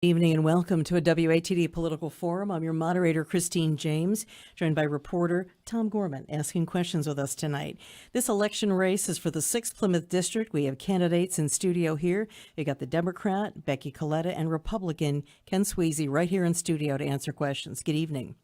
Evening and welcome to a WATD Political Forum. I'm your moderator, Christine James, joined by reporter Tom Gorman, asking questions with us tonight. This election race is for the 6th Plymouth District. We have candidates in studio here. You got the Democrat, Becky, Coletta, and Republican, Ken Sweezey, right here in studio to answer questions. Good evening.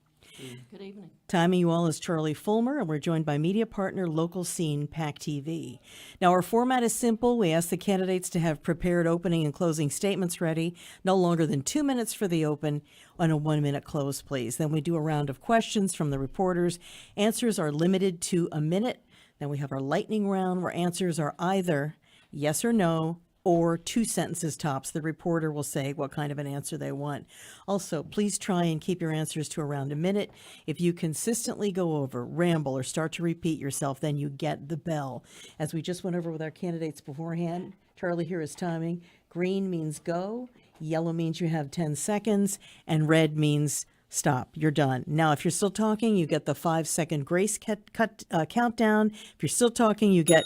Good evening. Timing you all is Charlie Fulmer, and we're joined by media partner Local Scene PAC TV. Now, our format is simple. We ask the candidates to have prepared opening and closing statements ready, no longer than 2 minutes for the open and a 1 minute close, please. Then we do a round of questions from the reporters. Answers are limited to a minute. Then we have our lightning round where answers are either yes or no, or 2 sentences tops. The reporter will say what kind of an answer they want. Also, please try and keep your answers to around a minute. If you consistently go over, ramble, or start to repeat yourself, then you get the bell. As we just went over with our candidates beforehand, Charlie, here is timing. Green means go, yellow means you have 10 seconds, and red means stop. You're done. Now, if you're still talking, you get the 5-second grace countdown. If you're still talking, you get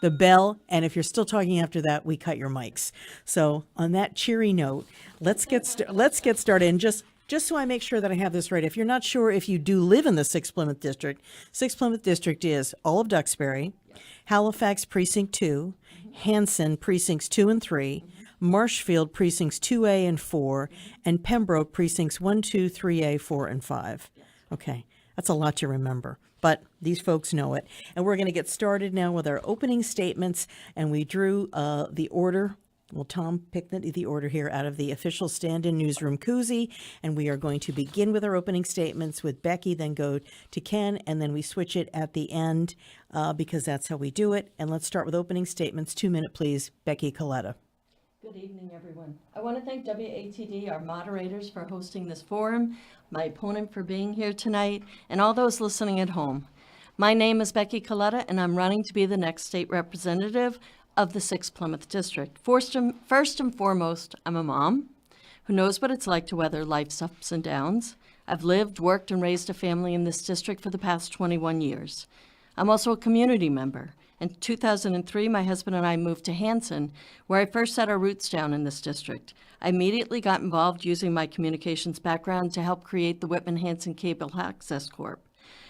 the bell, and if you're still talking after that, we cut your mics. So on that cheery note, let's get started. And just so I make sure that I have this right, if you're not sure if you do live in the 6th Plymouth District, 6th Plymouth District is all of Duxbury, Halifax Precinct 2, Hanson Precincts 2 and 3, Marshfield Precincts 2A and 4, and Pembroke Precincts 1, 2, 3A, 4, and 5. Okay, that's a lot to remember, but these folks know it. And we're going to get started now with our opening statements, and we drew the order. Well, Tom picked the order here out of the official stand-in newsroom koozie, and we are going to begin with our opening statements with Becky, then go to Ken, and then we switch it at the end because that's how we do it. And let's start with opening statements. 2 minute, please. Becky, Coletta. Good evening, everyone. I want to thank WATD, our moderators, for hosting this forum, my opponent for being here tonight, and all those listening at home. My name is Becky Coletta, and I'm running to be the next state representative of the 6th Plymouth District. First and foremost, I'm a mom who knows what it's like to weather life's ups and downs. I've lived, worked, and raised a family in this district for the past 21 years. I'm also a community member. In 2003, my husband and I moved to Hanson, where I first set our roots down in this district. I immediately got involved using my communications background to help create the Whitman-Hanson Cable Access Corp.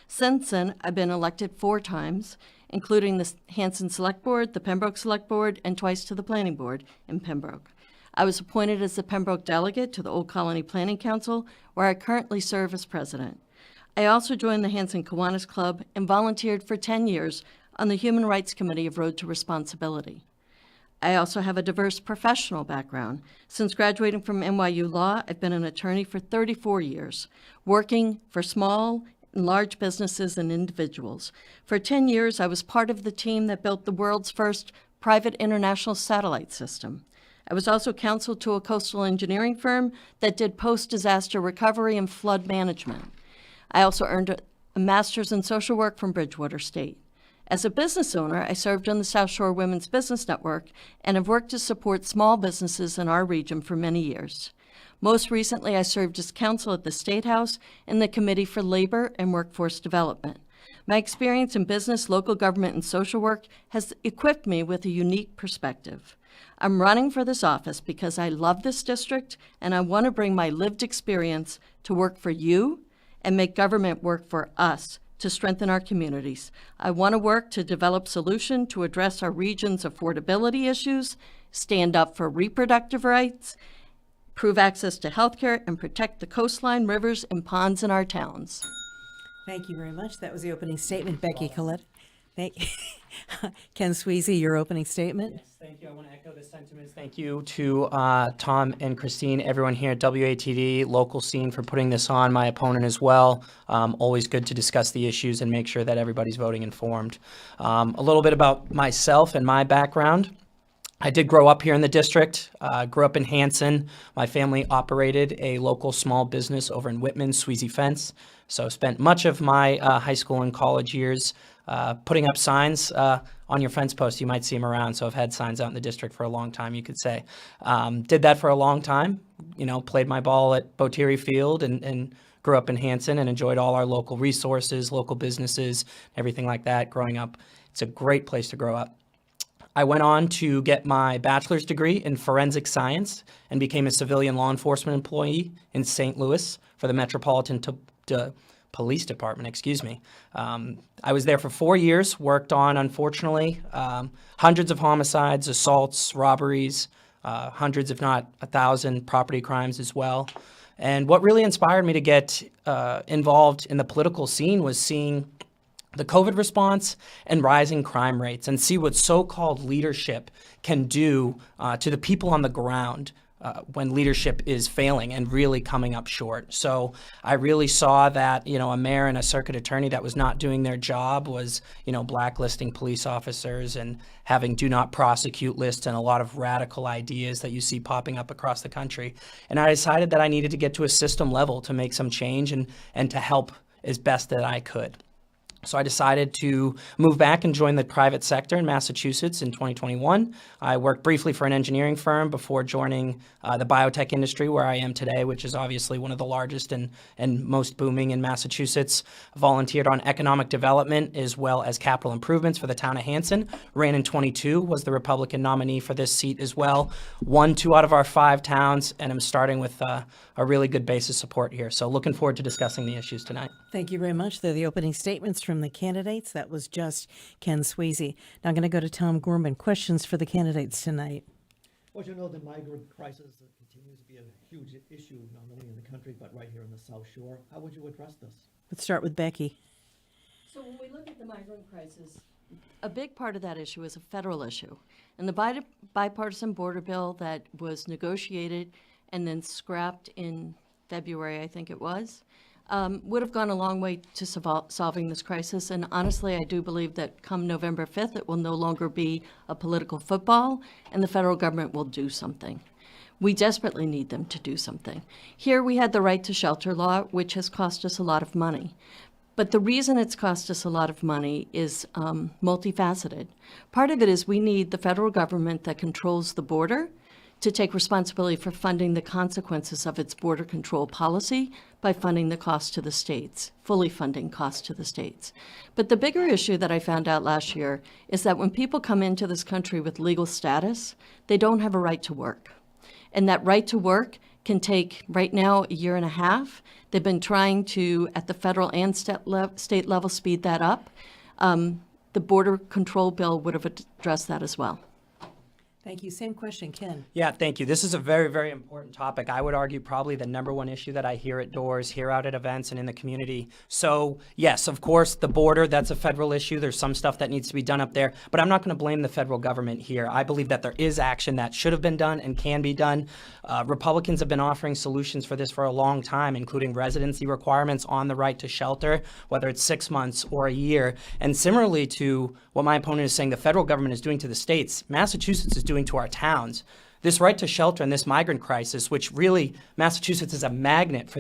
Since then, I've been elected 4 times, including the Hanson Select Board, the Pembroke Select Board, and twice to the Planning Board in Pembroke. I was appointed as the Pembroke delegate to the Old Colony Planning Council, where I currently serve as president. I also joined the Hanson Kiwanis Club and volunteered for 10 years on the Human Rights Committee of Road to Responsibility. I also have a diverse professional background. Since graduating from NYU Law, I've been an attorney for 34 years, working for small and large businesses and individuals. For 10 years, I was part of the team that built the world's first private international satellite system. I was also counsel to a coastal engineering firm that did post-disaster recovery and flood management. I also earned a master's in social work from Bridgewater State. As a business owner, I served on the South Shore Women's Business Network and have worked to support small businesses in our region for many years. Most recently, I served as counsel at the State House and the Committee for Labor and Workforce Development. My experience in business, local government, and social work has equipped me with a unique perspective. I'm running for this office because I love this district and I want to bring my lived experience to work for you and make government work for us to strengthen our communities. I want to work to develop solutions to address our region's affordability issues, stand up for reproductive rights, improve access to health care, and protect the coastline, rivers, and ponds in our towns. Thank you very much. That was the opening statement. Becky Coletta. Ken Sweezey, your opening statement. Yes, thank you. I want to echo the sentiments. Thank you to Tom and Christine, everyone here at WATD, Local Scene, for putting this on, my opponent as well. Always good to discuss the issues and make sure that everybody's voting informed. A little bit about myself and my background. I did grow up here in the district, grew up in Hanson. My family operated a local small business over in Whitman, Sweezey Fence. So spent much of my high school and college years putting up signs on your fence post. You might see them around. So I've had signs out in the district for a long time, you could say. Did that for a long time, played my ball at Boteri Field and grew up in Hanson and enjoyed all our local resources, local businesses, everything like that growing up. It's a great place to grow up. I went on to get my bachelor's degree in forensic science and became a civilian law enforcement employee in St. Louis for the Metropolitan Police Department, excuse me. I was there for 4 years, worked on, unfortunately, hundreds of homicides, assaults, robberies, hundreds, if not 1,000 property crimes as well. And what really inspired me to get involved in the political scene was seeing the COVID response and rising crime rates, and see what so-called leadership can do to the people on the ground when leadership is failing and really coming up short. So I really saw that, a mayor and a circuit attorney that was not doing their job was, blacklisting police officers and having do not prosecute lists and a lot of radical ideas that you see popping up across the country. And I decided that I needed to get to a system level to make some change and to help as best that I could. So I decided to move back and join the private sector in Massachusetts in 2021. I worked briefly for an engineering firm before joining the biotech industry where I am today, which is obviously one of the largest and most booming in Massachusetts. Volunteered on economic development as well as capital improvements for the town of Hanson. Ran in 22, was the Republican nominee for this seat as well. Won 2 out of our 5 towns, and I'm starting with a really good base of support here. So looking forward to discussing the issues tonight. Thank you very much. They're the opening statements from the candidates. That was just Ken Sweezey. Now I'm going to go to Tom Gorman. Questions for the candidates tonight. Well, you know, the migrant crisis continues to be a huge issue, not only in the country, but right here in the South Shore. How would you address this? Let's start with Becky. So when we look at the migrant crisis, a big part of that issue is a federal issue. And the bipartisan border bill that was negotiated and then scrapped in February, I think it was, would have gone a long way to solving this crisis. And honestly, I do believe that come November 5th, it will no longer be a political football, and the federal government will do something. We desperately need them to do something. Here we had the right to shelter law, which has cost us a lot of money. But the reason it's cost us a lot of money is multifaceted. Part of it is we need the federal government that controls the border to take responsibility for funding the consequences of its border control policy by funding the cost to the states, fully funding costs to the states. But the bigger issue that I found out last year is that when people come into this country with legal status, they don't have a right to work. And that right to work can take, right now, a year and a half. They've been trying to, at the federal and state level, speed that up. The border control bill would have addressed that as well. Thank you. Same question, Ken. Yeah, thank you. This is a very, very important topic. I would argue probably the number one issue that I hear at doors, hear out at events and in the community. So yes, of course, the border, that's a federal issue. There's some stuff that needs to be done up there, but I'm not going to blame the federal government here. I believe that there is action that should have been done and can be done. Republicans have been offering solutions for this for a long time, including residency requirements on the right to shelter, whether it's 6 months or a year. And similarly to what my opponent is saying the federal government is doing to the states, Massachusetts is doing to our towns. This right to shelter and this migrant crisis, which really Massachusetts is a magnet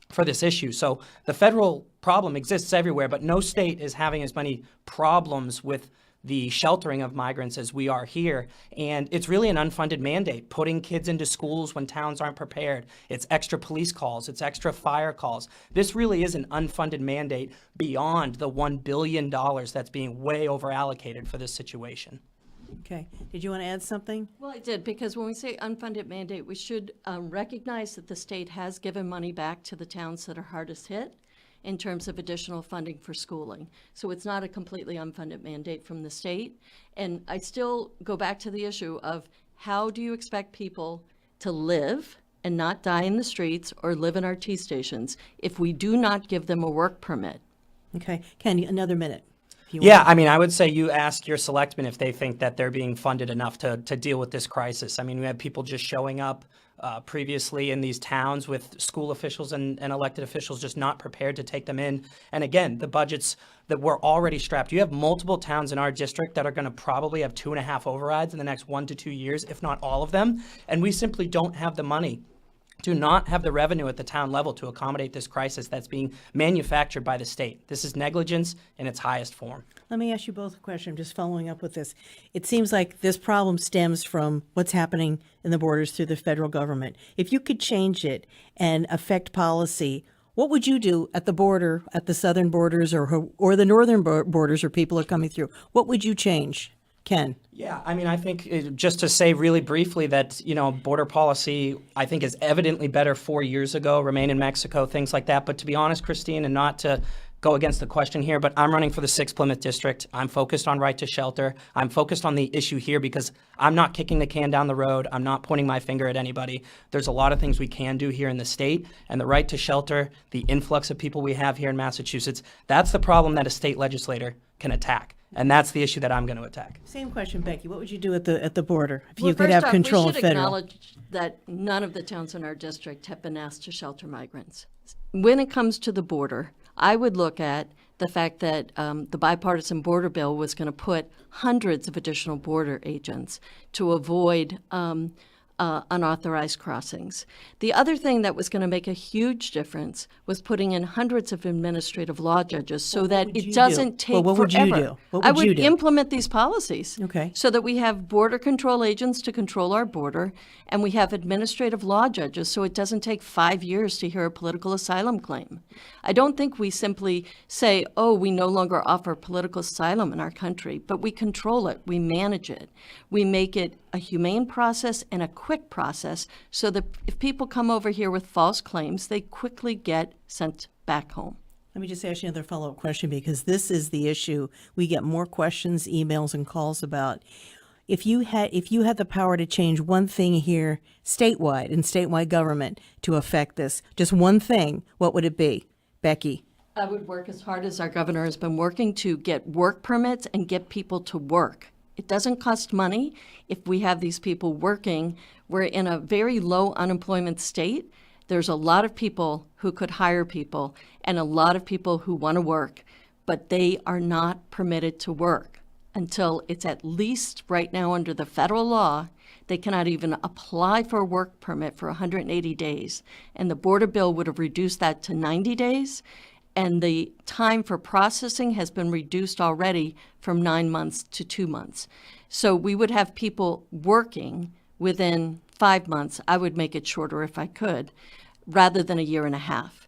for this issue. So the federal problem exists everywhere, but no state is having as many problems with the sheltering of migrants as we are here. And it's really an unfunded mandate, putting kids into schools when towns aren't prepared. It's extra police calls, it's extra fire calls. This really is an unfunded mandate beyond the $1 billion that's being way over allocated for this situation. Okay. Did you want to add something? Well, I did, because when we say unfunded mandate, we should recognize that the state has given money back to the towns that are hardest hit in terms of additional funding for schooling. So it's not a completely unfunded mandate from the state. And I still go back to the issue of how do you expect people to live and not die in the streets or live in our T stations if we do not give them a work permit? Okay. Ken, another minute. Yeah, I mean, I would say you ask your selectmen if they think that they're being funded enough to deal with this crisis. I mean, we had people just showing up previously in these towns with school officials and elected officials just not prepared to take them in. And again, the budgets that were already strapped. You have multiple towns in our district that are going to probably have 2.5 overrides in the next 1 to 2 years, if not all of them. And we simply don't have the money, do not have the revenue at the town level to accommodate this crisis that's being manufactured by the state. This is negligence in its highest form. Let me ask you both a question. I'm just following up with this. It seems like this problem stems from what's happening in the borders through the federal government. If you could change it and affect policy, what would you do at the border, at the southern borders or the northern borders where people are coming through? What would you change? Ken? Yeah, I mean, I think just to say really briefly that, border policy, I think is evidently better 4 years ago, remain in Mexico, things like that. But to be honest, Christine, and not to go against the question here, but I'm running for the 6th Plymouth District. I'm focused on right to shelter. I'm focused on the issue here because I'm not kicking the can down the road. I'm not pointing my finger at anybody. There's a lot of things we can do here in the state, and the right to shelter, the influx of people we have here in Massachusetts, that's the problem that a state legislator can attack. And that's the issue that I'm going to attack. Same question, Becky. What would you do at the border if Well, you could first have off, control we of should federal? acknowledge that none of the towns in our district have been asked to shelter migrants. When it comes to the border, I would look at the fact that the bipartisan border bill was going to put hundreds of additional border agents to avoid unauthorized crossings. The other thing that was going to make a huge difference was putting in hundreds of administrative law judges so that would you it do? doesn't take Well, what would you forever. do? What I would you would do? implement these policies. Okay. So that we have border control agents to control our border, and we have administrative law judges so it doesn't take 5 years to hear a political asylum claim. I don't think we simply say, oh, we no longer offer political asylum in our country, but we control it, we manage it. We make it a humane process and a quick process so that if people come over here with false claims, they quickly get sent back home. Let me just ask you another follow-up question because this is the issue. We get more questions, emails, and calls about if you had the power to change one thing here statewide in statewide government to affect this, just one thing, what would it be? Becky? I would work as hard as our governor has been working to get work permits and get people to work. It doesn't cost money if we have these people working. We're in a very low unemployment state. There's a lot of people who could hire people and a lot of people who want to work, but they are not permitted to work until it's at least right now under the federal law. They cannot even apply for a work permit for 180 days. And the border bill would have reduced that to 90 days. And the time for processing has been reduced already from 9 months to 2 months. So we would have people working within 5 months. I would make it shorter if I could, rather than a year and a half.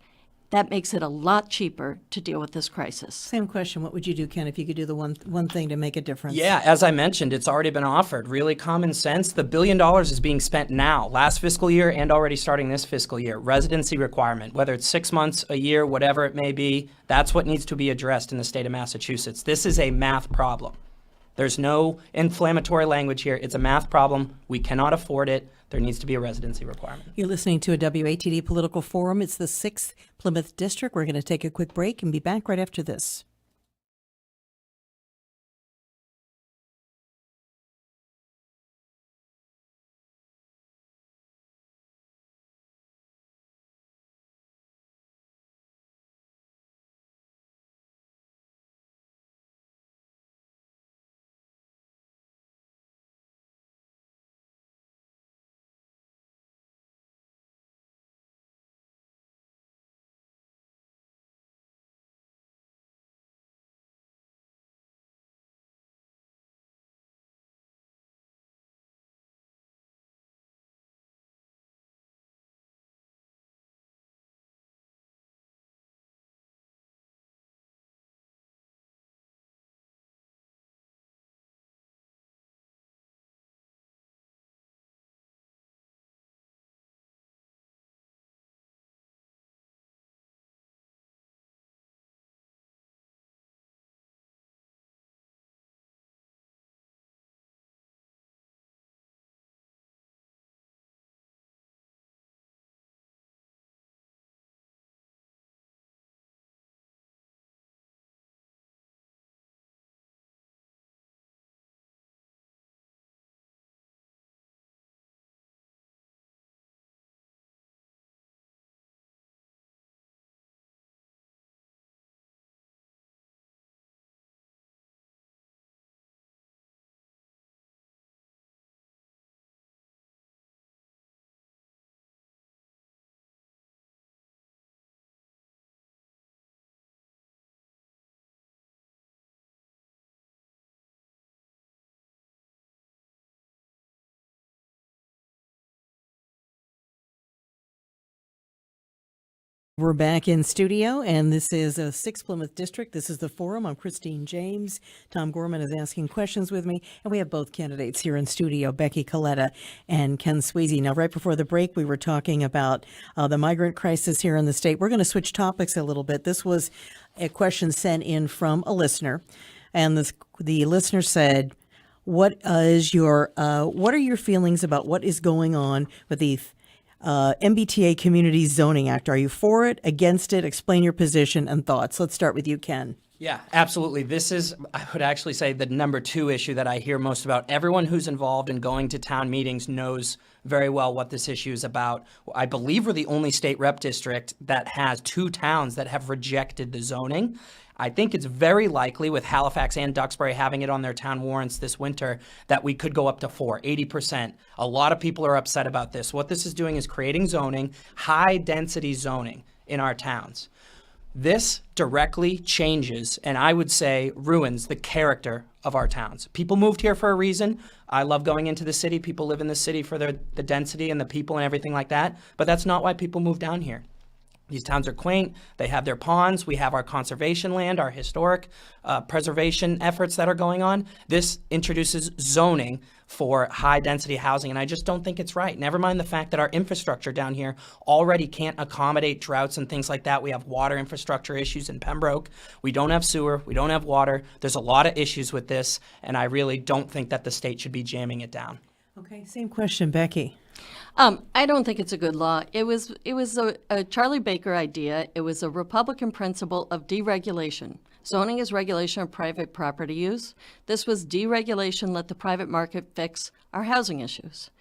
That makes it a lot cheaper to deal with this crisis. Same question. What would you do, Ken, if you could do the one thing to make a difference? Yeah, as I mentioned, it's already been offered. Really common sense. The $1 billion is being spent now, last fiscal year and already starting this fiscal year. Residency requirement, whether it's 6 months, a year, whatever it may be, that's what needs to be addressed in the state of Massachusetts. This is a math problem. There's no inflammatory language here. It's a math problem. We cannot afford it. There needs to be a residency requirement. You're listening to a WATD Political Forum. It's the 6th Plymouth District. We're going to take a quick break and be back right after this. We're back in studio, and this is a 6th Plymouth District. This is the forum. I'm Christine James. Tom Gorman is asking questions with me, and we have both candidates here in studio, Becky, Coletta, and Ken Sweezey. Now, right before the break, we were talking about the migrant crisis here in the state. We're going to switch topics a little bit. This was a question sent in from a listener, and the listener said, what are your feelings about what is going on with the MBTA Community Zoning Act? Are you for it, against it? Explain your position and thoughts. Let's start with you, Ken. Yeah, absolutely. This is, I would actually say, the number 2 issue that I hear most about. Everyone who's involved in going to town meetings knows very well what this issue is about. I believe we're the only state rep district that has 2 towns that have rejected the zoning. I think it's very likely, with Halifax and Duxbury having it on their town warrants this winter, that we could go up to 80%. A lot of people are upset about this. What this is doing is creating zoning, high-density zoning in our towns. This directly changes, and I would say ruins, the character of our towns. People moved here for a reason. I love going into the city. People live in the city for the density and the people and everything like that, but that's not why people move down here. These towns are quaint. They have their ponds. We have our conservation land, our historic preservation efforts that are going on. This introduces zoning for high-density housing, and I just don't think it's right. Never mind the fact that our infrastructure down here already can't accommodate droughts and things like that. We have water infrastructure issues in Pembroke. We don't have sewer. We don't have water. There's a lot of issues with this, and I really don't think that the state should be jamming it down. Okay, same question, Becky. I don't think it's a good law. It was a Charlie Baker idea. It was a Republican principle of deregulation. Zoning is regulation of private property use. This was deregulation, let the private market fix our housing issues.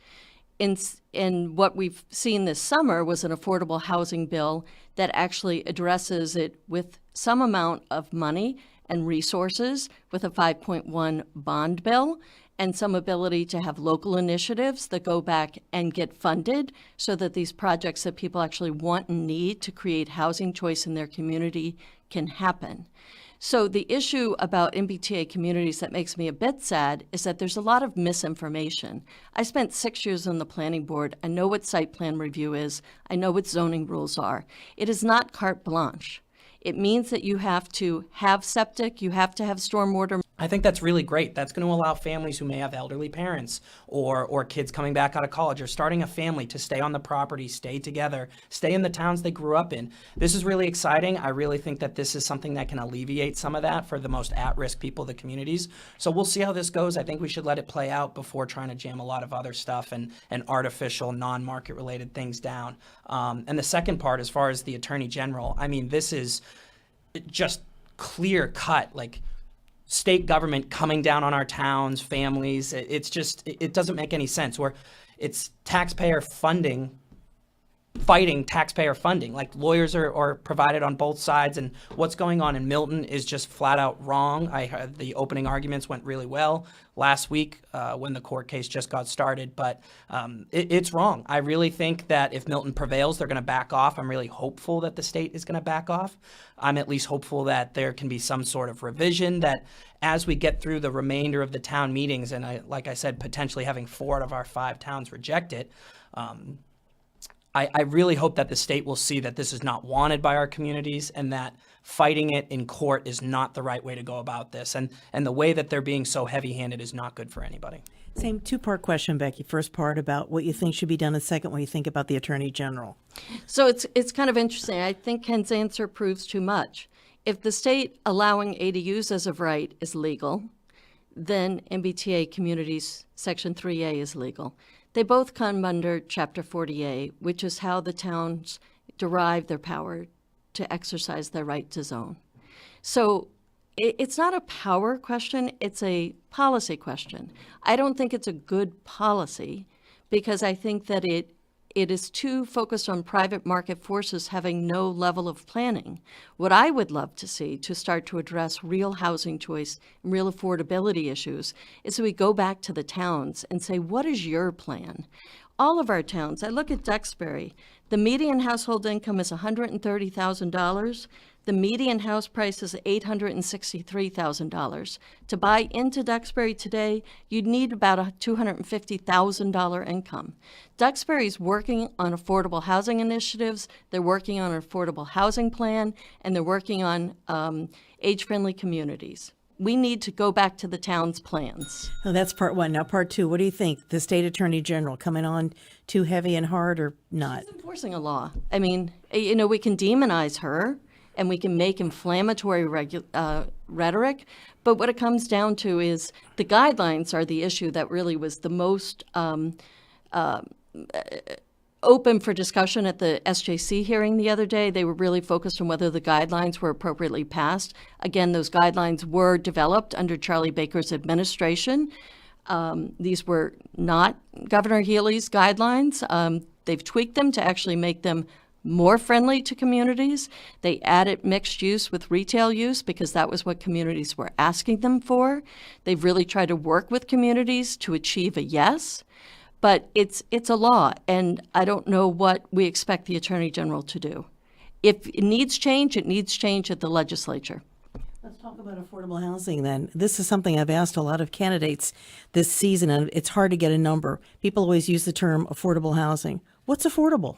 In what we've seen this summer was an affordable housing bill that actually addresses it with some amount of money and resources, with a 5.1 bond bill and some ability to have local initiatives that go back and get funded so that these projects that people actually want and need to create housing choice in their community can happen. So the issue about MBTA communities that makes me a bit sad is that there's a lot of misinformation. I spent 6 years on the planning board. I know what site plan review is. I know what zoning rules are. It is not carte blanche. It means that you have to have septic, you have to have stormwater. I think that's really great. That's going to allow families who may have elderly parents or kids coming back out of college or starting a family to stay on the property, stay together, stay in the towns they grew up in. This is really exciting. I really think that this is something that can alleviate some of that for the most at-risk people of the communities. So we'll see how this goes. I think we should let it play out before trying to jam a lot of other stuff and artificial, non-market related things down. And the second part, as far as the Attorney General, I mean, this is just clear cut, like state government coming down on our towns, families. It's just, it doesn't make any sense. It's taxpayer funding, fighting taxpayer funding. Like lawyers are provided on both sides, and what's going on in Milton is just flat out wrong. I heard the opening arguments went really well last week when the court case just got started, but it's wrong. I really think that if Milton prevails, they're going to back off. I'm really hopeful that the state is going to back off. I'm at least hopeful that there can be some sort of revision, that as we get through the remainder of the town meetings, and like I said, potentially having 4 out of our 5 towns reject it, I really hope that the state will see that this is not wanted by our communities and that fighting it in court is not the right way to go about this. And the way that they're being so heavy-handed is not good for anybody. Same 2-part question, Becky. First part about what you think should be done, and second, what you think about the Attorney General. So it's kind of interesting. I think Ken's answer proves too much. If the state allowing ADUs as of right is legal, then MBTA communities Section 3A is legal. They both come under Chapter 40A, which is how the towns derive their power to exercise their right to zone. So it's not a power question, it's a policy question. I don't think it's a good policy because I think that it is too focused on private market forces having no level of planning. What I would love to see to start to address real housing choice and real affordability issues is that we go back to the towns and say, what is your plan? All of our towns, I look at Duxbury, the median household income is $130,000. The median house price is $863,000. To buy into Duxbury today, you'd need about a $250,000 income. Duxbury's working on affordable housing initiatives, they're working on an affordable housing plan, and they're working on age-friendly communities. We need to go back to the town's plans. Oh, that's part one. Now, part two, what do you think? The state attorney general coming on too heavy and hard or not? She's enforcing a law. I mean, we can demonize her and we can make inflammatory rhetoric, but what it comes down to is the guidelines are the issue that really was the most open for discussion at the SJC hearing the other day. They were really focused on whether the guidelines were appropriately passed. Again, those guidelines were developed under Charlie Baker's administration. These were not Governor Healy's guidelines. They've tweaked them to actually make them more friendly to communities. They added mixed use with retail use because that was what communities were asking them for. They've really tried to work with communities to achieve a yes. But it's a law, and I don't know what we expect the Attorney General to do. If it needs change, it needs change at the legislature. Let's talk about affordable housing then. This is something I've asked a lot of candidates this season, and it's hard to get a number. People always use the term affordable housing. What's affordable?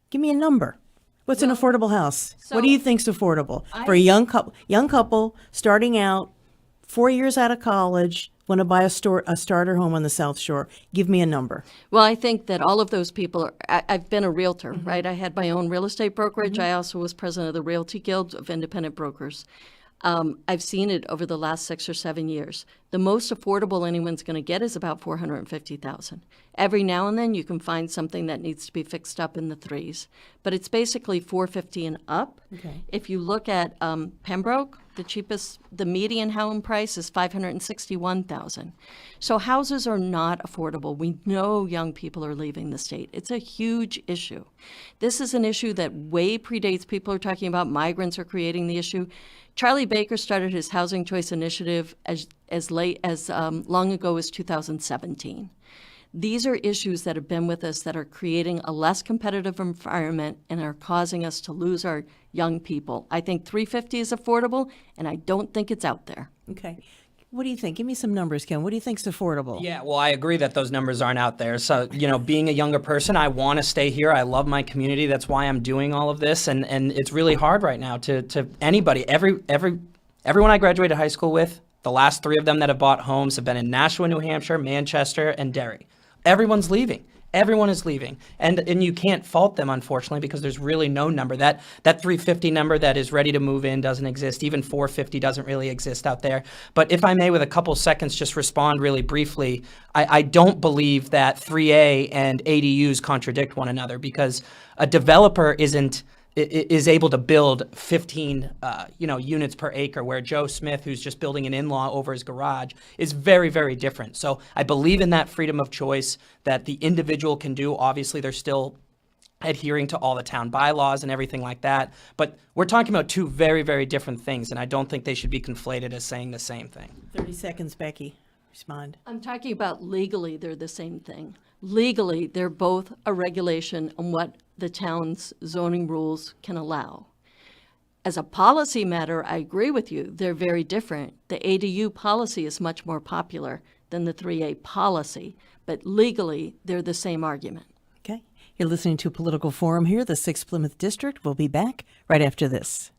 Give me a number. What's an affordable house? What do you think's affordable? For a young couple starting out, 4 years out of college, want to buy a starter home on the South Shore. Give me a number. Well, I think that all of those people I've been a realtor, right? I had my own real estate brokerage. I also was president of the Realty Guild of Independent Brokers. I've seen it over the last 6 or 7 years. The most affordable anyone's going to get is about $450,000. Every now and then you can find something that needs to be fixed up in the threes, but it's basically $450,000 and up. Okay. If you look at Pembroke, the median home price is $561,000. So houses are not affordable. We know young people are leaving the state. It's a huge issue. This is an issue that way predates people are talking about migrants are creating the issue. Charlie Baker started his Housing Choice Initiative as long ago as 2017. These are issues that have been with us that are creating a less competitive environment and are causing us to lose our young people. I think $350,000 is affordable, and I don't think it's out there. Okay. What do you think? Give me some numbers, Ken. What do you think's affordable? Yeah, well, I agree that those numbers aren't out there. So, being a younger person, I want to stay here. I love my community. That's why I'm doing all of this. And it's really hard right now to anybody. Everyone I graduated high school with, the last 3 of them that have bought homes have been in Nashua, New Hampshire, Manchester, and Derry. Everyone's leaving. Everyone is leaving. And you can't fault them, unfortunately, because there's really no number. That 350 number that is ready to move in doesn't exist. Even 450 doesn't really exist out there. But if I may, with a couple seconds, just respond really briefly, I don't believe that 3A and ADUs contradict one another, because a developer is able to build 15 units per acre, where Joe Smith, who's just building an in-law over his garage, is very, very different. So I believe in that freedom of choice that the individual can do. Obviously, they're still adhering to all the town bylaws and everything like that. But we're talking about 2 very, very different things, and I don't think they should be conflated as saying the same thing. 30 seconds, Becky. Respond. I'm talking about legally, they're the same thing. Legally, they're both a regulation on what the town's zoning rules can allow. As a policy matter, I agree with you. They're very different. The ADU policy is much more popular than the 3A policy, but legally, they're the same argument. Okay. You're listening to Political Forum here, the 6th Plymouth District. We'll be back right after this.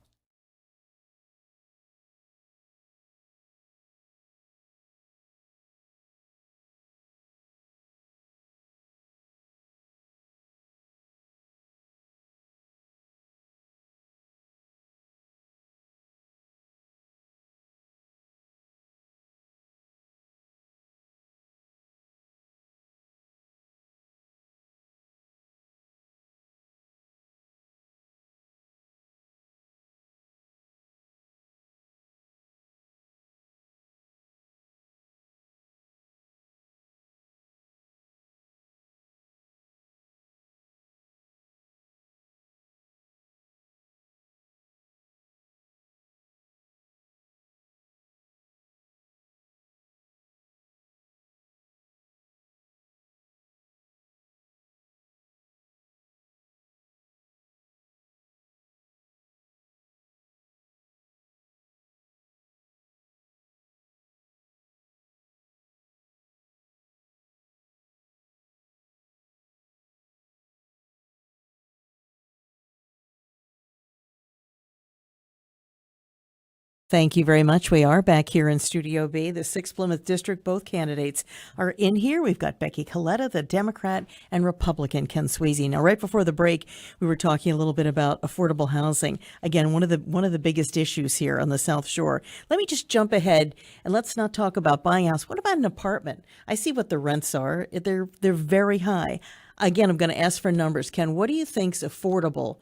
Thank you very much. We are back here in Studio B, the 6th Plymouth District. Both candidates are in here. We've got Becky Coletta, the Democrat, and Republican Ken Sweezey. Now, right before the break, we were talking a little bit about affordable housing. Again, one of the biggest issues here on the South Shore. Let me just jump ahead and let's not talk about buying a house. What about an apartment? I see what the rents are. They're very high. Again, I'm going to ask for numbers. Ken, what do you think's affordable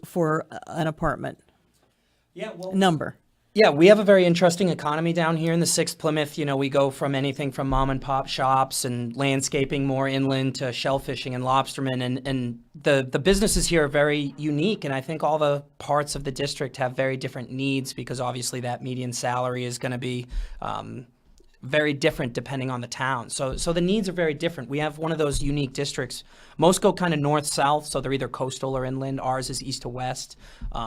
for an apartment? Yeah, well, Number. Yeah, we have a very interesting economy down here in the 6th Plymouth. You know, we go from anything from mom and pop shops and landscaping more inland to shellfishing and lobstermen. And the businesses here are very unique. And I think all the parts of the district have very different needs because obviously that median salary is going to be very different depending on the town. So the needs are very different. We have one of those unique districts. Most go kind of north-south, so they're either coastal or inland. Ours is east to west.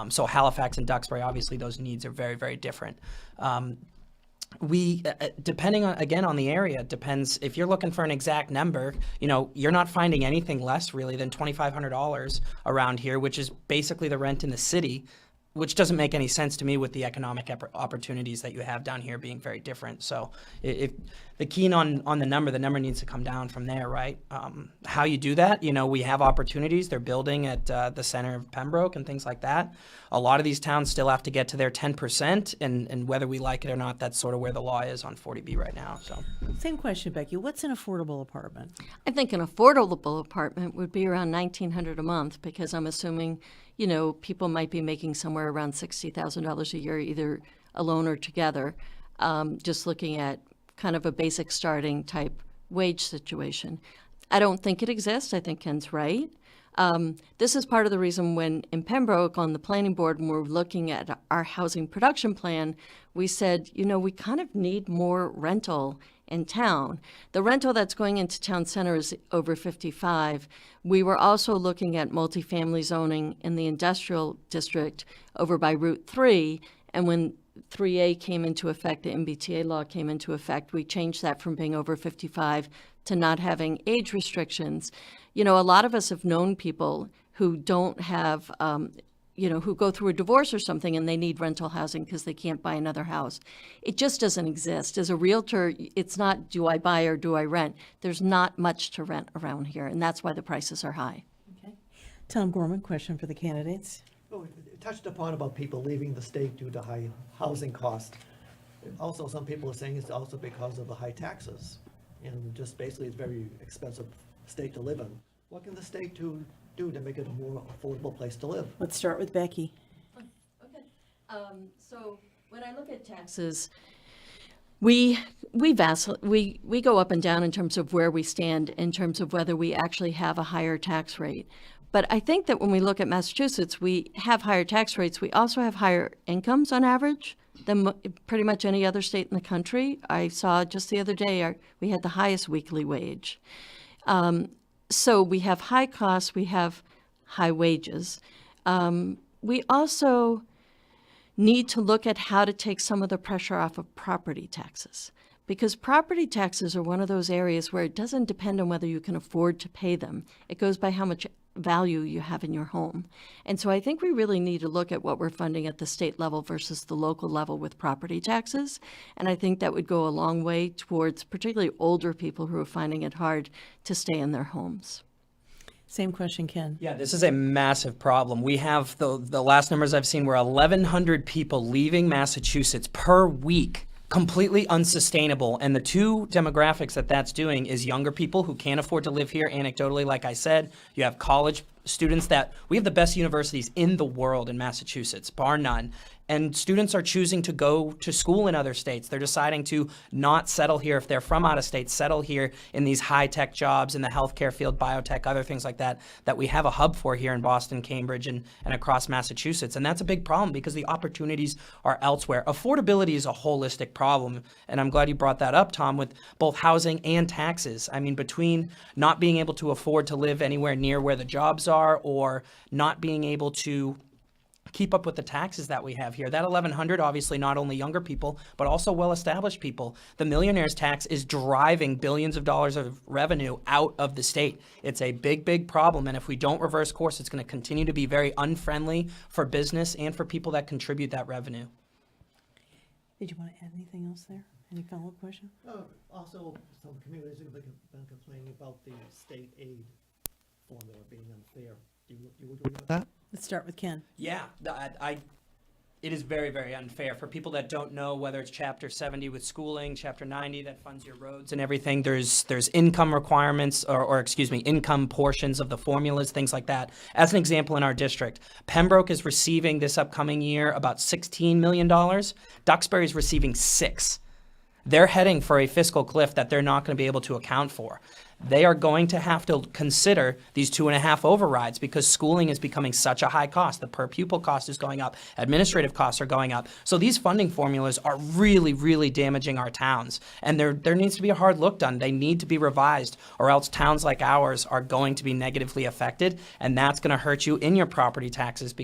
So Halifax and Duxbury, obviously those needs are very, very different. We, depending on, again, on the area, depends. If you're looking for an exact number, you know, you're not finding anything less really than $2,500 around here, which is basically the rent in the city, which doesn't make any sense to me with the economic opportunities that you have down here being very different. So if the key on the number needs to come down from there, right? How you do that, you know, we have opportunities. They're building at the center of Pembroke and things like that. A lot of these towns still have to get to their 10%, and whether we like it or not, that's sort of where the law is on 40B right now. So, Same question, Becky. What's an affordable apartment? I think an affordable apartment would be around $1,900 a month because I'm assuming, you know, people might be making somewhere around $60,000 a year, either alone or together. Just looking at kind of a basic starting type wage situation. I don't think it exists. I think Ken's right. This is part of the reason when in Pembroke on the planning board, when we're looking at our housing production plan, we said, you know, we kind of need more rental in town. The rental that's going into town center is over 55. We were also looking at multifamily zoning in the industrial district over by Route 3. And when 3A came into effect, the MBTA law came into effect, we changed that from being over 55 to not having age restrictions. You know, a lot of us have known people who don't have, you know, who go through a divorce or something and they need rental housing because they can't buy another house. It just doesn't exist. As a realtor, it's not do I buy or do I rent. There's not much to rent around here, and that's why the prices are high. Okay. Tom Gorman, question for the candidates. Oh, it touched upon about people leaving the state due to high housing cost. Also, some people are saying it's also because of the high taxes. And just basically it's a very expensive state to live in. What can the state do to make it a more affordable place to live? Let's start with Becky. Okay. So when I look at taxes, we go up and down in terms of where we stand in terms of whether we actually have a higher tax rate. But I think that when we look at Massachusetts, we have higher tax rates. We also have higher incomes on average than pretty much any other state in the country. I saw just the other day we had the highest weekly wage. So we have high costs, we have high wages. We also need to look at how to take some of the pressure off of property taxes, because property taxes are one of those areas where it doesn't depend on whether you can afford to pay them. It goes by how much value you have in your home. And so I think we really need to look at what we're funding at the state level versus the local level with property taxes. And I think that would go a long way towards particularly older people who are finding it hard to stay in their homes. Same question, Ken. yeah, this is a massive problem. We have the last numbers I've seen were 1,100 people leaving Massachusetts per week. Completely unsustainable. And the two demographics that's doing is younger people who can't afford to live here. Anecdotally, like I said, you have college students that we have the best universities in the world in Massachusetts, bar none. And students are choosing to go to school in other states. They're deciding to not settle here if they're from out of state, settle here in these high-tech jobs in the healthcare field, biotech, other things like that we have a hub for here in Boston, Cambridge, and across Massachusetts. And that's a big problem because the opportunities are elsewhere. Affordability is a holistic problem, and I'm glad you brought that up, Tom, with both housing and taxes. I mean, between not being able to afford to live anywhere near where the jobs are or not being able to keep up with the taxes that we have here. That 1,100, obviously not only younger people, but also well-established people. The millionaire's tax is driving billions of dollars of revenue out of the state. It's a big, big problem. And if we don't reverse course, it's going to continue to be very unfriendly for business and for people that contribute that revenue. Did you want to add anything else there? Any follow-up question? Also, some communities have been complaining about the state aid formula being unfair. Do you agree with that? Let's start with Ken. Yeah, it is very, very unfair. For people that don't know, whether it's Chapter 70 with schooling, Chapter 90 that funds your roads and everything, there's income requirements or income portions of the formulas, things like that. As an example, in our district, Pembroke is receiving this upcoming year about $16 million. Duxbury is receiving $6 million. They're heading for a fiscal cliff that they're not going to be able to account for. They are going to have to consider these 2.5 overrides because schooling is becoming such a high cost. The per pupil cost is going up. Administrative costs are going up. So these funding formulas are really, really damaging our towns. And there needs to be a hard look done. They need to be revised, or else towns like ours are going to be negatively affected. And that's going to hurt you in your property taxes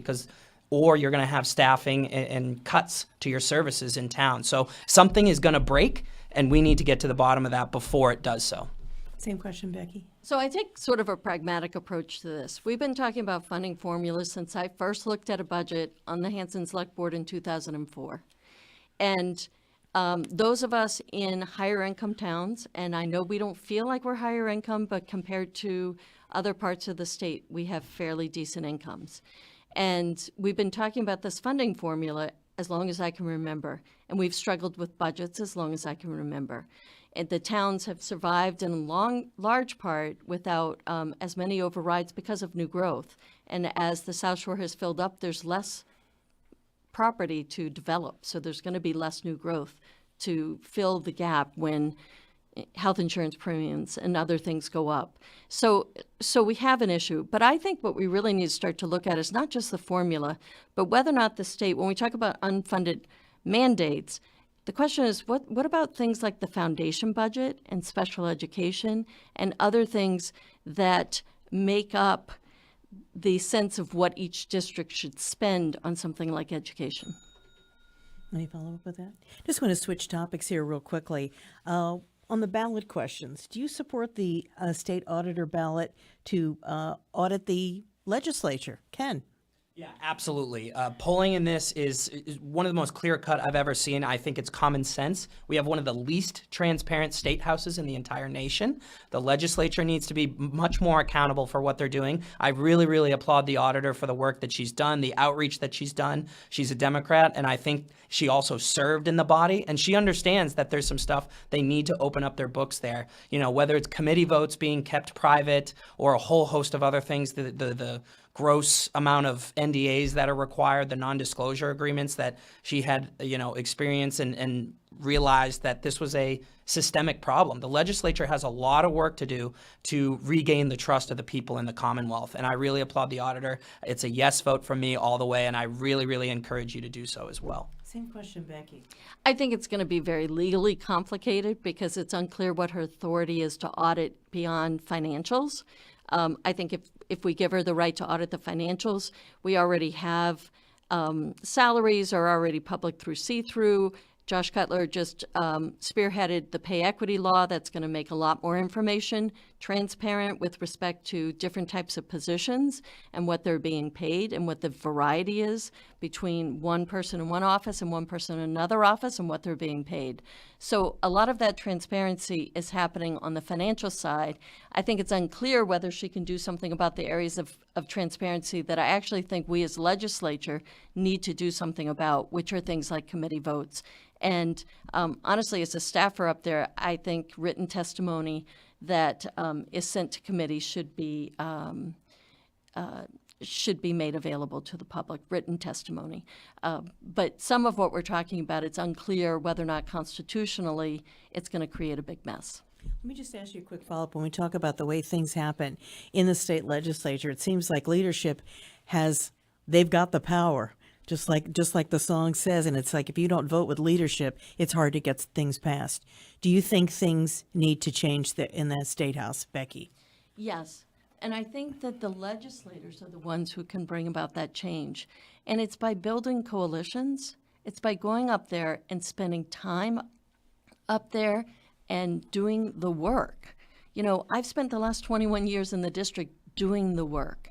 or you're going to have staffing and cuts to your services in town. So something is going to break, and we need to get to the bottom of that before it does so. Same question, Becky. So I take sort of a pragmatic approach to this. We've been talking about funding formulas since I first looked at a budget on the Hanson Select Board in 2004. And those of us in higher income towns, and I know we don't feel like we're higher income, but compared to other parts of the state, we have fairly decent incomes. And we've been talking about this funding formula as long as I can remember. And we've struggled with budgets as long as I can remember. And the towns have survived in large part without as many overrides because of new growth. And as the South Shore has filled up, there's less property to develop. So there's going to be less new growth to fill the gap when health insurance premiums and other things go up. So we have an issue. But I think what we really need to start to look at is not just the formula, but whether or not the state, when we talk about unfunded mandates, the question is, what about things like the foundation budget and special education and other things that make up the sense of what each district should spend on something like education? Any follow-up with that? Just want to switch topics here real quickly. On the ballot questions, do you support the state auditor ballot to audit the legislature? Ken? Yeah, absolutely. Polling in this is one of the most clear-cut I've ever seen. I think it's common sense. We have one of the least transparent state houses in the entire nation. The legislature needs to be much more accountable for what they're doing. I really, really applaud the auditor for the work that she's done, the outreach that she's done. She's a Democrat, and I think she also served in the body, and she understands that there's some stuff they need to open up their books there. You know, whether it's committee votes being kept private or a whole host of other things, the gross amount of NDAs that are required, the non-disclosure agreements that she had, experienced and realized that this was a systemic problem. The legislature has a lot of work to do to regain the trust of the people in the Commonwealth, and I really applaud the auditor. It's a yes vote from me all the way, and I really, really encourage you to do so as well. Same question, Becky. I think it's going to be very legally complicated because it's unclear what her authority is to audit beyond financials. I think if we give her the right to audit the financials, we already have salaries are already public through see-through. Josh Cutler just spearheaded the pay equity law that's going to make a lot more information transparent with respect to different types of positions and what they're being paid and what the variety is between one person in one office and one person in another office and what they're being paid. So a lot of that transparency is happening on the financial side. I think it's unclear whether she can do something about the areas of transparency that I actually think we as legislature need to do something about, which are things like committee votes. And honestly, as a staffer up there, I think written testimony that is sent to committee should be made available to the public, written testimony. But some of what we're talking about, it's unclear whether or not constitutionally it's going to create a big mess. Let me just ask you a quick follow-up. When we talk about the way things happen in the state legislature, it seems like leadership they've got the power. Just like the song says, and it's like if you don't vote with leadership, it's hard to get things passed. Do you think things need to change in that state house, Becky? Yes, and I think that the legislators are the ones who can bring about that change. And it's by building coalitions. It's by going up there and spending time up there and doing the work. You know, I've spent the last 21 years in the district doing the work.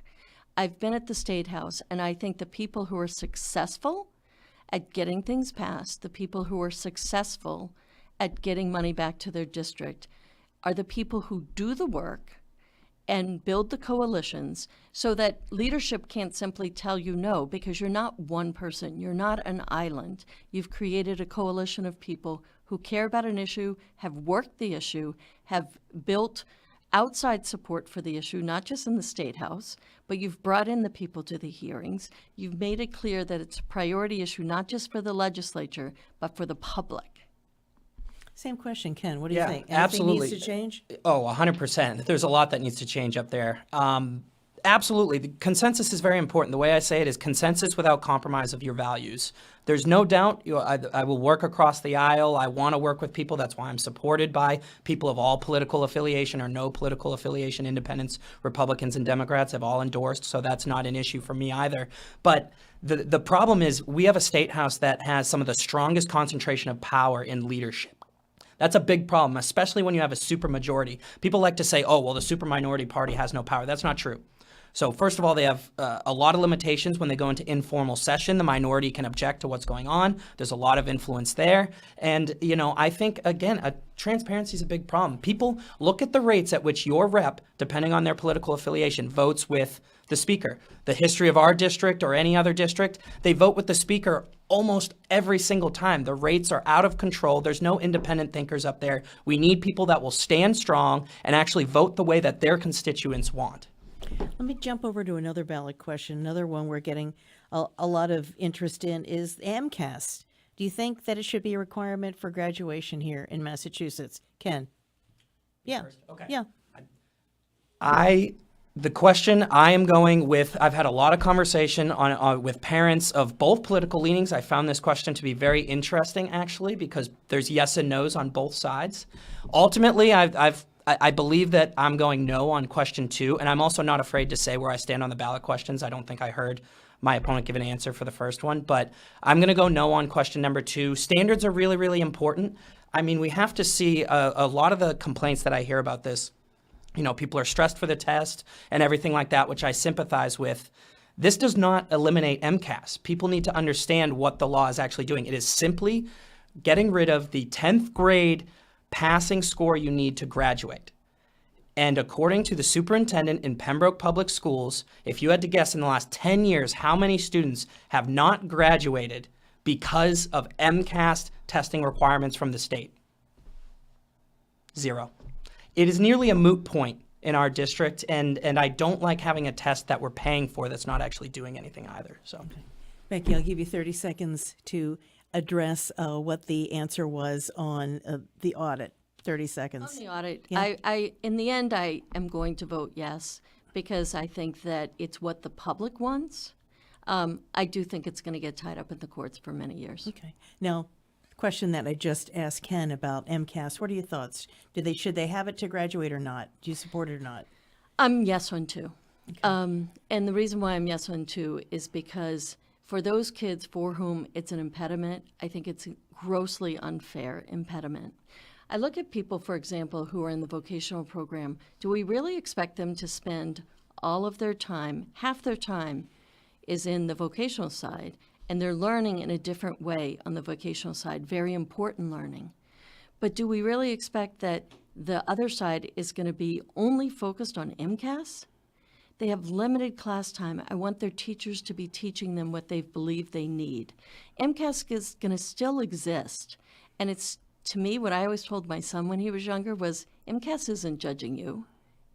I've been at the State House, and I think the people who are successful at getting things passed, the people who are successful at getting money back to their district, are the people who do the work and build the coalitions so that leadership can't simply tell you no, because you're not one person. You're not an island. You've created a coalition of people who care about an issue, have worked the issue, have built outside support for the issue, not just in the State House, but you've brought in the people to the hearings. You've made it clear that it's a priority issue, not just for the legislature, but for the public. Same question, Ken. What do you Yeah, think? Anything absolutely. needs to change? Oh, 100%. There's a lot that needs to change up there. Absolutely. The consensus is very important. The way I say it is consensus without compromise of your values. There's no doubt I will work across the aisle. I want to work with people. That's why I'm supported by people of all political affiliation or no political affiliation. Independents, Republicans, and Democrats have all endorsed, so that's not an issue for me either. But the problem is we have a state house that has some of the strongest concentration of power in leadership. That's a big problem, especially when you have a supermajority. People like to say, oh, well, the superminority party has no power. That's not true. So first of all, they have a lot of limitations when they go into informal session. The minority can object to what's going on. There's a lot of influence there. And, I think, again, transparency is a big problem. People look at the rates at which your rep, depending on their political affiliation, votes with the speaker. The history of our district or any other district, they vote with the speaker almost every single time. The rates are out of control. There's no independent thinkers up there. We need people that will stand strong and actually vote the way that their constituents want. Let me jump over to another ballot question. Another one we're getting a lot of interest in is MCAS. Do you think that it should be a requirement for graduation here in Massachusetts? Ken? Yeah. Okay. Yeah. The question I am going with, I've had a lot of conversation with parents of both political leanings. I found this question to be very interesting, actually, because there's yes and no's on both sides. Ultimately, I believe that I'm going no on question 2, and I'm also not afraid to say where I stand on the ballot questions. I don't think I heard my opponent give an answer for the first one, but I'm going to go no on question number 2. Standards are really, really important. I mean, we have to see a lot of the complaints that I hear about this. People are stressed for the test and everything like that, which I sympathize with. This does not eliminate MCAS. People need to understand what the law is actually doing. It is simply getting rid of the 10th grade passing score you need to graduate. And according to the superintendent in Pembroke Public Schools, if you had to guess in the last 10 years how many students have not graduated because of MCAS testing requirements from the state? 0. It is nearly a moot point in our district, and I don't like having a test that we're paying for that's not actually doing anything either. So, Becky, I'll give you 30 seconds to address what the answer was on the audit. 30 seconds. On the audit, Yeah. I in the end, I am going to vote yes, because I think that it's what the public wants. I do think it's going to get tied up in the courts for many years. Okay. Now, the question that I just asked Ken about MCAS, what are your thoughts? Should they have it to graduate or not? Do you support it or not? I'm yes on 2. And the reason why I'm yes on 2 is because for those kids for whom it's an impediment, I think it's a grossly unfair impediment. I look at people, for example, who are in the vocational program. Do we really expect them to spend all of their time, half their time is in the vocational side, and they're learning in a different way on the vocational side, very important learning. But do we really expect that the other side is going to be only focused on MCAS? They have limited class time. I want their teachers to be teaching them what they believe they need. MCAS is going to still exist. And it's, to me, what I always told my son when he was younger was, MCAS isn't judging you.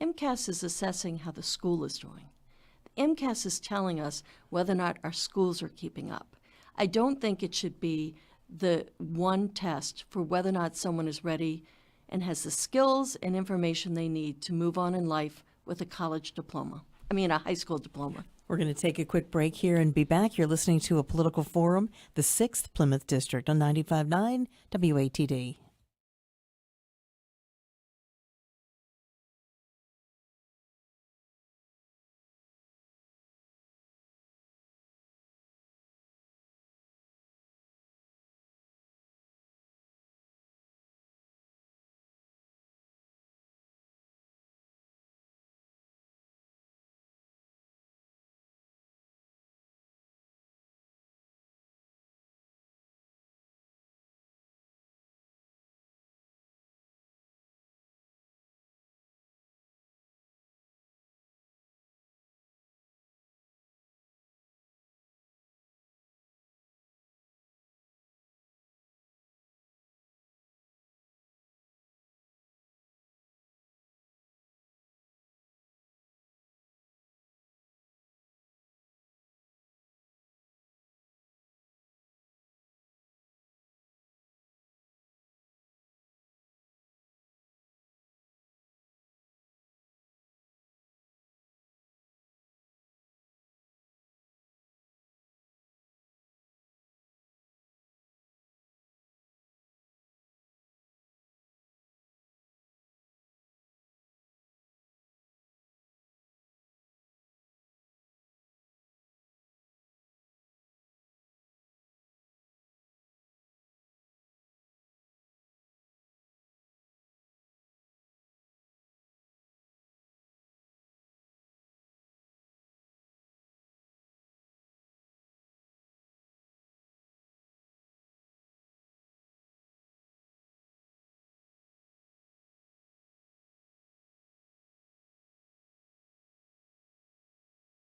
MCAS is assessing how the school is doing. MCAS is telling us whether or not our schools are keeping up. I don't think it should be the one test for whether or not someone is ready and has the skills and information they need to move on in life with a college diploma. A high school diploma. We're going to take a quick break here and be back. You're listening to a political forum, the 6th Plymouth District on 95.9 WATD.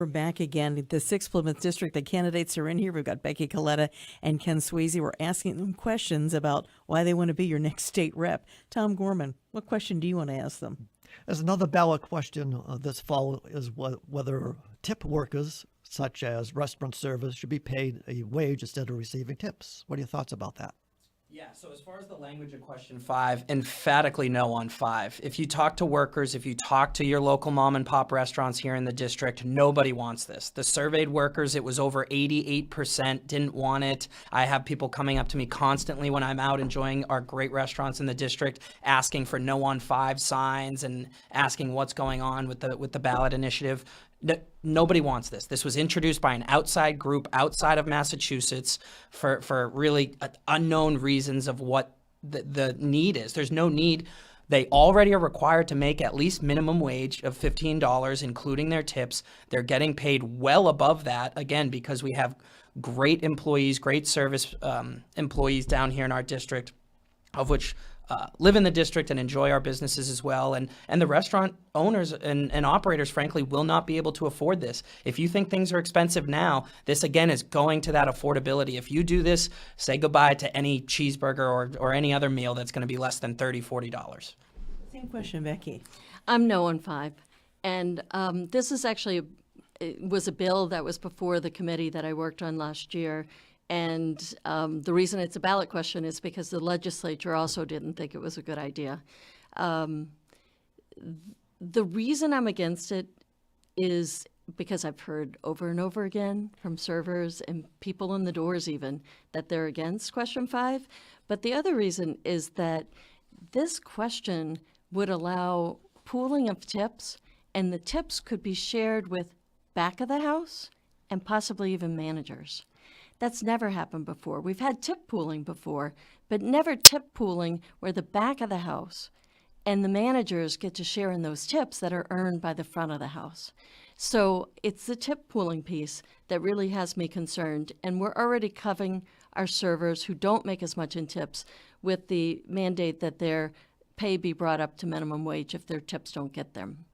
We're back again at the 6th Plymouth District. The candidates are in here. We've got Becky, Coletta, and Ken Sweezey. We're asking them questions about why they want to be your next state rep. Tom Gorman, what question do you want to ask them? As another ballot question this fall is whether tip workers, such as restaurant servers, should be paid a wage instead of receiving tips. What are your thoughts about that? Yeah, so as far as the language of question 5, emphatically no on 5. If you talk to workers, if you talk to your local mom and pop restaurants here in the district, nobody wants this. The surveyed workers, it was over 88% didn't want it. I have people coming up to me constantly when I'm out enjoying our great restaurants in the district, asking for no on 5 signs and asking what's going on with the ballot initiative. Nobody wants this. This was introduced by an outside group outside of Massachusetts for really unknown reasons of what the need is. There's no need. They already are required to make at least minimum wage of $15, including their tips. They're getting paid well above that, again, because we have great employees, great service employees down here in our district, of which live in the district and enjoy our businesses as well. And the restaurant owners and operators, frankly, will not be able to afford this. If you think things are expensive now, this, again, is going to that affordability. If you do this, say goodbye to any cheeseburger or any other meal that's going to be less than $30, $40. Same question, Becky. I'm no on 5. And this is actually, it was a bill that was before the committee that I worked on last year. And the reason it's a ballot question is because the legislature also didn't think it was a good idea. The reason I'm against it is because I've heard over and over again from servers and people in the doors even that they're against question 5. But the other reason is that this question would allow pooling of tips, and the tips could be shared with back of the house and possibly even managers. That's never happened before. We've had tip pooling before, but never tip pooling where the back of the house and the managers get to share in those tips that are earned by the front of the house. So it's the tip pooling piece that really has me concerned. And we're already covering our servers who don't make as much in tips with the mandate that their pay be brought up to minimum wage if their tips don't get them.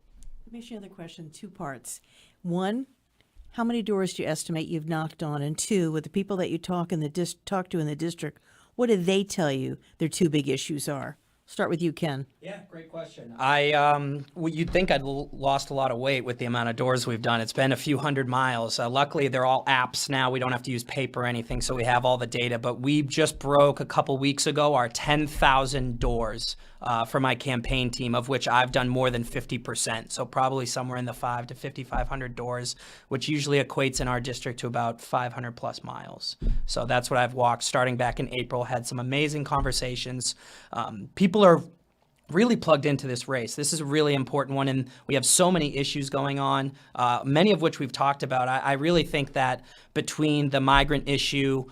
Let me ask you another question, 2 parts. 1, how many doors do you estimate you've knocked on? And 2, with the people that you talk to in the district, what do they tell you their 2 big issues are? Start with you, Ken. Yeah, great question. You'd think I'd lost a lot of weight with the amount of doors we've done. It's been a few hundred miles. Luckily, they're all apps now. We don't have to use paper or anything, so we have all the data. But we just broke a couple weeks ago our 10,000 doors for my campaign team, of which I've done more than 50%. So probably somewhere in the 500 to 5,500 doors, which usually equates in our district to about 500 plus miles. So that's what I've walked starting back in April, had some amazing conversations. People are really plugged into this race. This is a really important one, and we have so many issues going on, many of which we've talked about. I really think that between the migrant issue,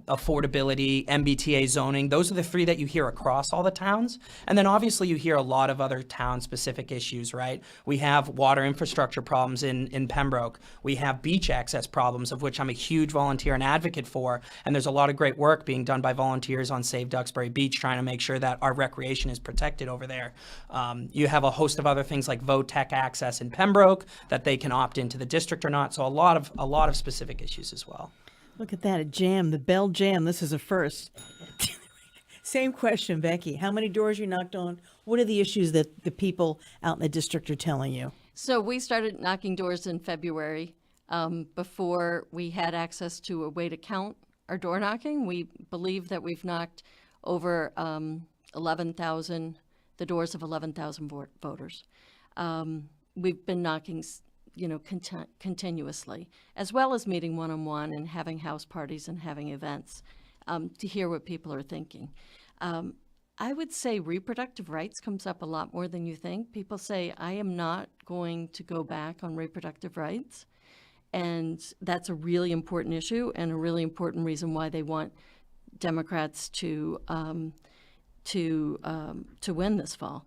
affordability, MBTA zoning, those are the 3 that you hear across all the towns. And then obviously you hear a lot of other town-specific issues, right? We have water infrastructure problems in Pembroke. We have beach access problems, of which I'm a huge volunteer and advocate for. And there's a lot of great work being done by volunteers on Save Duxbury Beach, trying to make sure that our recreation is protected over there. You have a host of other things like VOTEC access in Pembroke, that they can opt into the district or not. So a lot of specific issues as well. Look at that, a jam, the Bell Jam. This is a first. Same question, Becky. How many doors you knocked on? What are the issues that the people out in the district are telling you? So we started knocking doors in February. Before we had access to a way to count our door knocking, we believe that we've knocked over 11,000, the doors of 11,000 voters. We've been knocking continuously, as well as meeting one-on-one and having house parties and having events to hear what people are thinking. I would say reproductive rights comes up a lot more than you think. People say, I am not going to go back on reproductive rights. And that's a really important issue and a really important reason why they want Democrats to win this fall.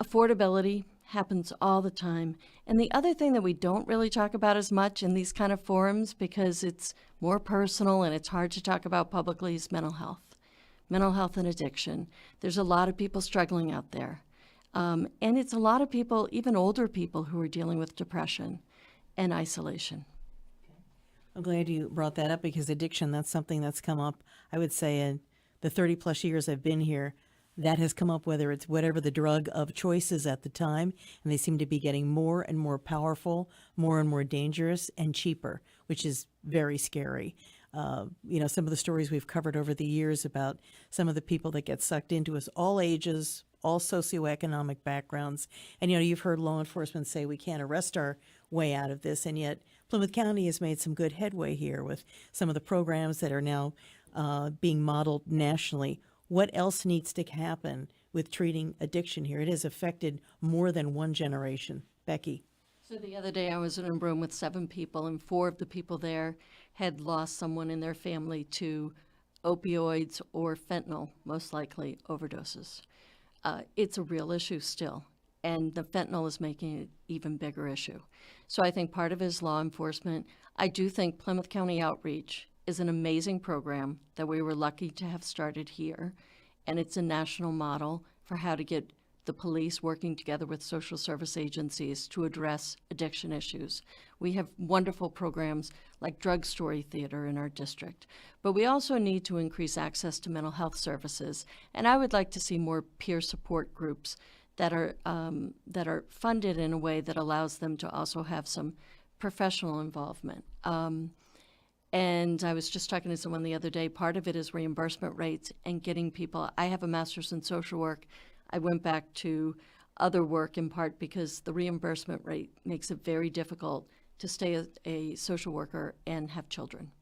Affordability happens all the time. And the other thing that we don't really talk about as much in these kind of forums, because it's more personal and it's hard to talk about publicly, is mental health and addiction. There's a lot of people struggling out there. And it's a lot of people, even older people, who are dealing with depression. and isolation. I'm glad you brought that up because addiction, that's something that's come up, I would say, in the 30 plus years I've been here. That has come up, whether it's whatever the drug of choice is at the time, and they seem to be getting more and more powerful, more and more dangerous, and cheaper, which is very scary. Some of the stories we've covered over the years about some of the people that get sucked into us, all ages, all socioeconomic backgrounds. And, you've heard law enforcement say we can't arrest our way out of this, and yet Plymouth County has made some good headway here with some of the programs that are now being modeled nationally. What else needs to happen with treating addiction here? It has affected more than one generation. Becky. So the other day I was in a room with 7 people, and 4 of the people there had lost someone in their family to opioids or fentanyl, most likely overdoses. It's a real issue still, and the fentanyl is making it an even bigger issue. So I think part of it is law enforcement. I do think Plymouth County Outreach is an amazing program that we were lucky to have started here, and it's a national model for how to get the police working together with social service agencies to address addiction issues. We have wonderful programs like Drug Story Theater in our district, but we also need to increase access to mental health services, and I would like to see more peer support groups that are funded in a way that allows them to also have some professional involvement. And I was just talking to someone the other day, part of it is reimbursement rates and getting people. I have a master's in social work. I went back to other work in part because the reimbursement rate makes it very difficult to stay a social worker and have children.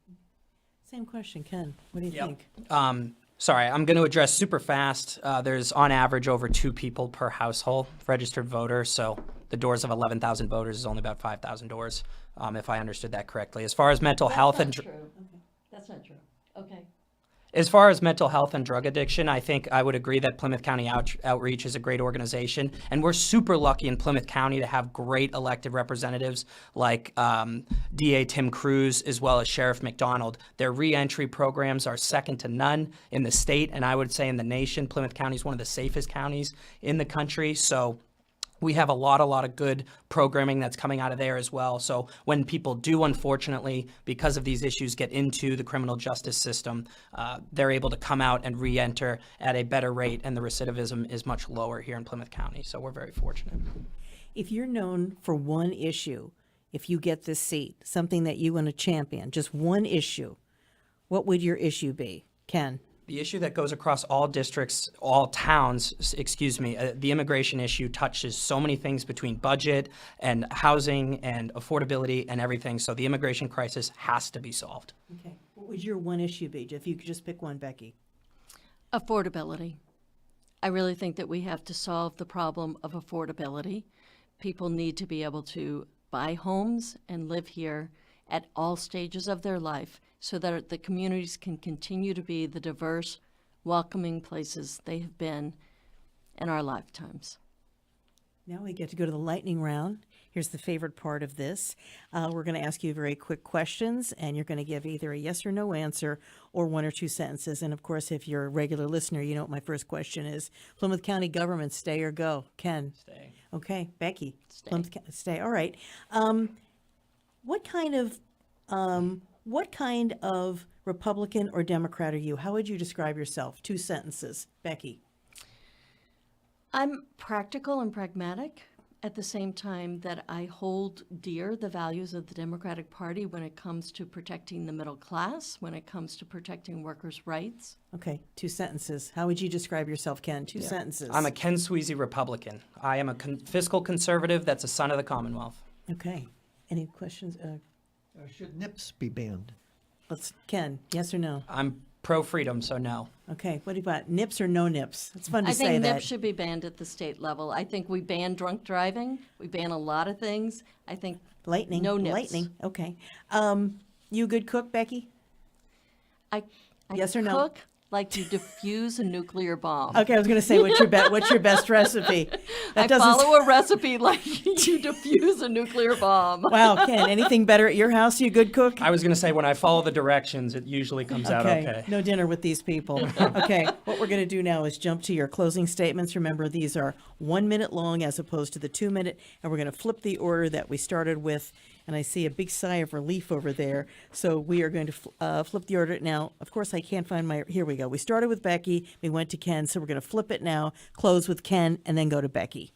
Same question, Ken. What do you Yep. think? Sorry, I'm going to address super fast. There's on average over 2 people per household registered voters, so the doors of 11,000 voters is only about 5,000 doors, if I understood that correctly. As far as mental health and That's not true. Okay. As far as mental health and drug addiction, I think I would agree that Plymouth County Outreach is a great organization, and we're super lucky in Plymouth County to have great elected representatives like DA Tim Cruz as well as Sheriff McDonald. Their reentry programs are second to none in the state, and I would say in the nation. Plymouth County is one of the safest counties in the country, so we have a lot of good programming that's coming out of there as well. So when people do, unfortunately, because of these issues, get into the criminal justice system, they're able to come out and re-enter at a better rate, and the recidivism is much lower here in Plymouth County. So we're very fortunate. If you're known for one issue, if you get this seat, something that you want to champion, just one issue, what would your issue be? Ken? The issue that goes across all districts, all towns, the immigration issue touches so many things between budget and housing and affordability and everything. So the immigration crisis has to be solved. Okay. What would your one issue be, if you could just pick one, Becky? Affordability. I really think that we have to solve the problem of affordability. People need to be able to buy homes and live here at all stages of their life so that the communities can continue to be the diverse, welcoming places they have been in our lifetimes. Now we get to go to the lightning round. Here's the favorite part of this. We're going to ask you very quick questions, and you're going to give either a yes or no answer or 1 or 2 sentences. And, of course, if you're a regular listener, you know what my first question is. Plymouth County government, stay or go? Ken? Stay. Okay. Becky? Stay. Stay. All right. What kind of Republican or Democrat are you? How would you describe yourself? 2 sentences. Becky? I'm practical and pragmatic at the same time that I hold dear the values of the Democratic Party when it comes to protecting the middle class, when it comes to protecting workers' rights. Okay, 2 sentences. How would you describe yourself, Ken? 2 sentences. I'm a Ken Sweezey Republican. I am a fiscal conservative that's a son of the Commonwealth. Okay. Any questions? Should NIPS be banned? Ken, yes or no? I'm pro-freedom, so no. Okay, what about nips or no nips? It's fun to I say think that. NIPS should be banned at the state level. I think we ban drunk driving. We ban a lot of things. I think Lightning. no nips. Lightning. Okay. You a good cook, Becky? I Yes or no? cook like you defuse a nuclear bomb. Okay, I was going to say what's your best recipe? I follow a recipe like you defuse a nuclear bomb. Wow, Ken, anything better at your house? You a good cook? I was going to say when I follow the directions, it usually comes out okay. No dinner with these people. Okay, what we're going to do now is jump to your closing statements. Remember, these are 1 minute long as opposed to the 2 minute, and we're going to flip the order that we started with and I see a big sigh of relief over there. So we are going to flip the order now. Of course, I can't find my, here we go. We started with Becky, we went to Ken, so we're going to flip it now, close with Ken, and then go to Becky.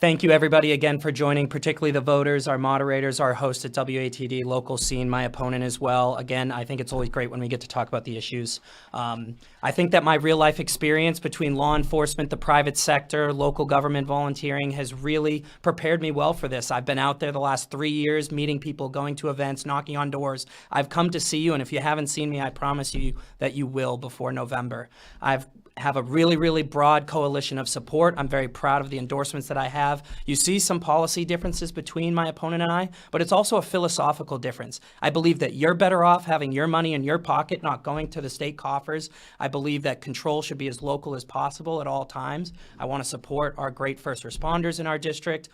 Thank you, everybody, again for joining, particularly the voters, our moderators, our host at WATD, local scene, my opponent as well. Again, I think it's always great when we get to talk about the issues. I think that my real-life experience between law enforcement, the private sector, local government volunteering has really prepared me well for this. I've been out there the last 3 years, meeting people, going to events, knocking on doors. I've come to see you, and if you haven't seen me, I promise you that you will before November. I have a really, really broad coalition of support. I'm very proud of the endorsements that I have. You see some policy differences between my opponent and I, but it's also a philosophical difference. I believe that you're better off having your money in your pocket, not going to the state coffers. I believe that control should be as local as possible at all times. I want to support our great first responders in our district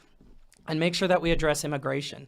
and make sure that we address immigration.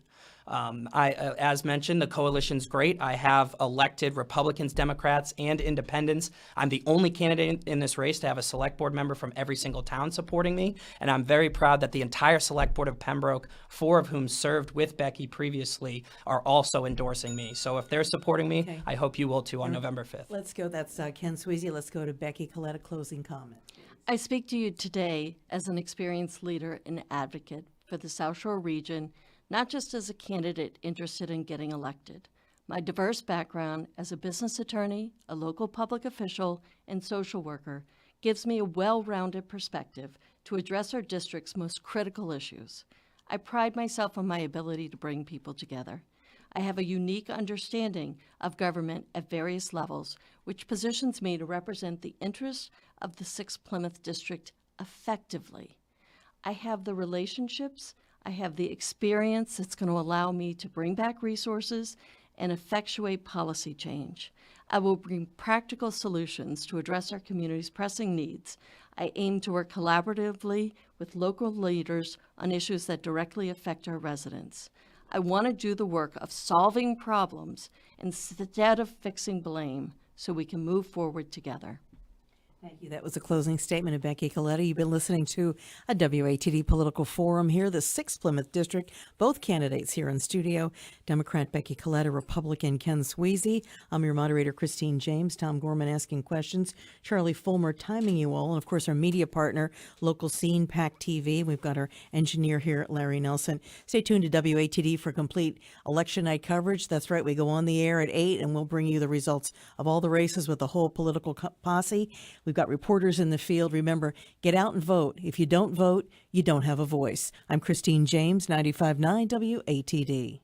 As mentioned, the coalition's great. I have elected Republicans, Democrats, and independents. I'm the only candidate in this race to have a select board member from every single town supporting me, and I'm very proud that the entire select board of Pembroke, 4 of whom served with Becky previously, are also endorsing me. So if they're supporting me, Okay. I hope you will too on November 5th. Let's go, that's Ken Sweezey. Let's go to Becky Coletta, closing comment. I speak to you today as an experienced leader and advocate for the South Shore region, not just as a candidate interested in getting elected. My diverse background as a business attorney, a local public official, and social worker gives me a well-rounded perspective to address our district's most critical issues. I pride myself on my ability to bring people together. I have a unique understanding of government at various levels, which positions me to represent the interests of the 6th Plymouth district effectively. I have the relationships, I have the experience that's going to allow me to bring back resources and effectuate policy change. I will bring practical solutions to address our community's pressing needs. I aim to work collaboratively with local leaders on issues that directly affect our residents. I want to do the work of solving problems instead of fixing blame so we can move forward together. Thank you. That was a closing statement of Becky Coletta. You've been listening to a WATD political forum here, the 6th Plymouth District. Both candidates here in studio, Democrat Becky Coletta, Republican Ken Sweezey. I'm your moderator, Christine James. Tom Gorman asking questions. Charlie Fulmer timing you all. And, of course, our media partner, Local Scene, PAC TV. We've got our engineer here, Larry Nelson. Stay tuned to WATD for complete election night coverage. That's right. We go on the air at 8, and we'll bring you the results of all the races with the whole political posse. We've got reporters in the field. Remember, get out and vote. If you don't vote, you don't have a voice. I'm Christine James, 95.9 WATD.